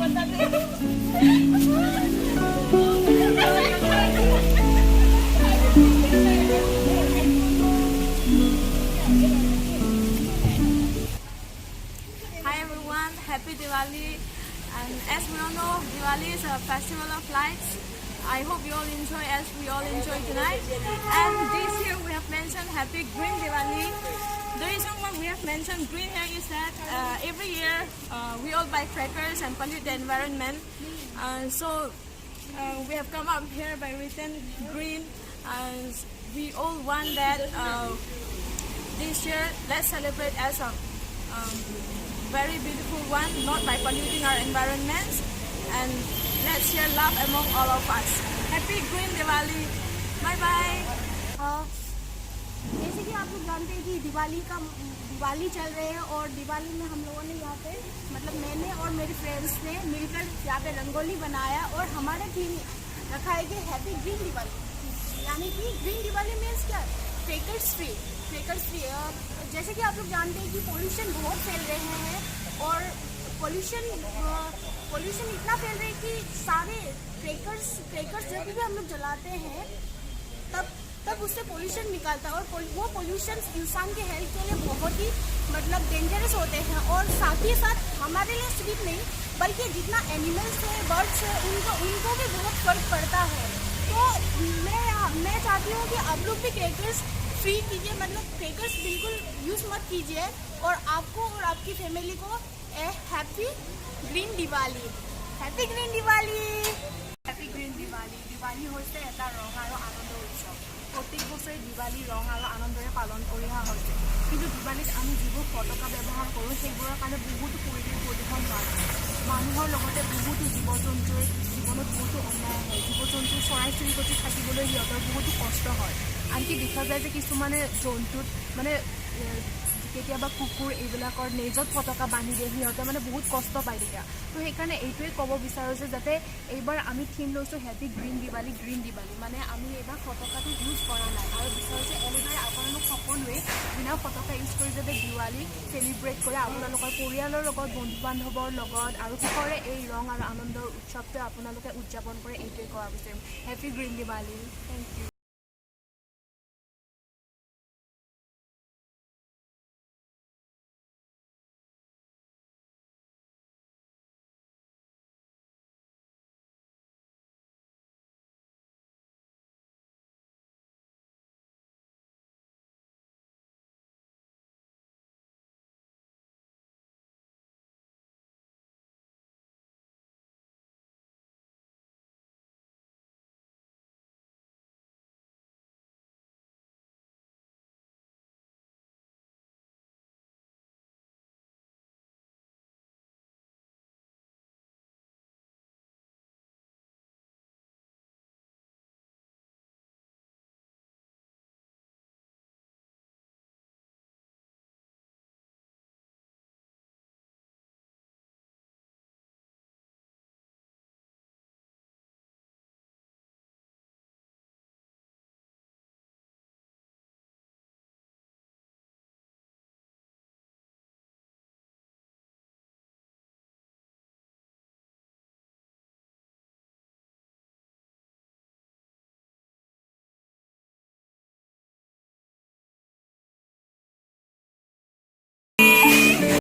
everyone, happy Diwali. And as we all know, Diwali is a festival of lights. I hope you all enjoy as we all enjoy tonight. And this year we have mentioned Happy Green Diwali. The reason why we have mentioned green here is that every year we all buy crackers and pollute the environment. So we have come up here by written green. We all want that this year let's celebrate as a very beautiful one, not by polluting our environments, and let's share love among all of us. Happy Green Diwali. Bye bye. जैसे कि आप लोग जानते हैं कि दिवाली चल रहे हैं और दिवाली में हम लोगों ने यहाँ पे मतलब मैंने और मेरे फ्रेंड्स ने मिलकर यहाँ पे रंगोली बनाया और हमारे थीम रखा है कि हैप्पी ग्रीन दिवाली, यानी कि ग्रीन दिवाली मीन्स क्या, क्रेकर्स फ्री। जैसे कि आप लोग जानते हैं कि पोल्यूशन बहुत फैल रहे हैं और पोल्यूशन इतना फैल रहा है कि सारे क्रेकर्स जब भी हम लोग जलाते हैं तब उससे पोल्यूशन निकलता है और वो पोल्यूशन इंसान के हेल्थ के लिए बहुत ही मतलब डेंजरस होते हैं और साथ ही साथ हमारे लिए सिर्फ नहीं बल्कि जितना एनिमल्स है, बर्ड्स है, उनको भी बहुत फर्क पड़ता है। तो मैं चाहती हूँ कि आप लोग भी क्रेकर्स फ्री कीजिए, मतलब क्रेकर्स बिल्कुल यूज़ मत कीजिए और आपको और आपकी फैमिली को happy green Diwali. Happy green Diwali. Happy green Diwali. Diwali হৈছে এটা ৰং আৰু আনন্দৰ উৎসৱ। প্ৰত্যেক বছৰে দিৱালী ৰং আৰু আনন্দৰে পালন কৰি অহা হৈছে, কিন্তু দিৱালীত আমি যিবোৰ ফটকা ব্যৱহাৰ কৰোঁ সেইবোৰৰ কাৰণে বহুতো পৰিৱেশ প্ৰদূষণ হয়। মানুহৰ লগতে বহুতো জীৱ জন্তুৰ জীৱনত বহুতো অন্যায় আহে। জীৱ জন্তু চৰাই চিৰিকটি থাকিবলৈ সিহঁতৰ বহুতো কষ্ট হয়। আনকি দেখা যায় যে কিছুমানে জন্তুত মানে কেতিয়াবা কুকুৰ এইবিলাকৰ নেজত ফটকা বান্ধি দিয়ে, সিহঁতে মানে বহুত কষ্ট পায় তেতিয়া। তো সেইকাৰণে এইটোৱে ক'ব বিচাৰোঁ যে যাতে এইবাৰ আমি থিম লৈছোঁ হেপী গ্ৰীণ দিৱালী, মানে আমি এইবাৰ ফটকাটো ইউজ কৰা নাই আৰু বিচাৰোঁ যে এনেদৰে আপোনালোক সকলোৱে বিনা ফটকা ইউজ কৰি যাতে দিৱালী চেলিব্ৰেট কৰে আপোনালোকৰ পৰিয়ালৰ লগত, বন্ধু বান্ধৱৰ লগত আৰু সুখৰে এই ৰং আৰু আনন্দৰ উৎসৱটো আপোনালোকে উদযাপন কৰে, এইটোৱে ক'ব বিচাৰিম। Happy green Diwali. Thank you.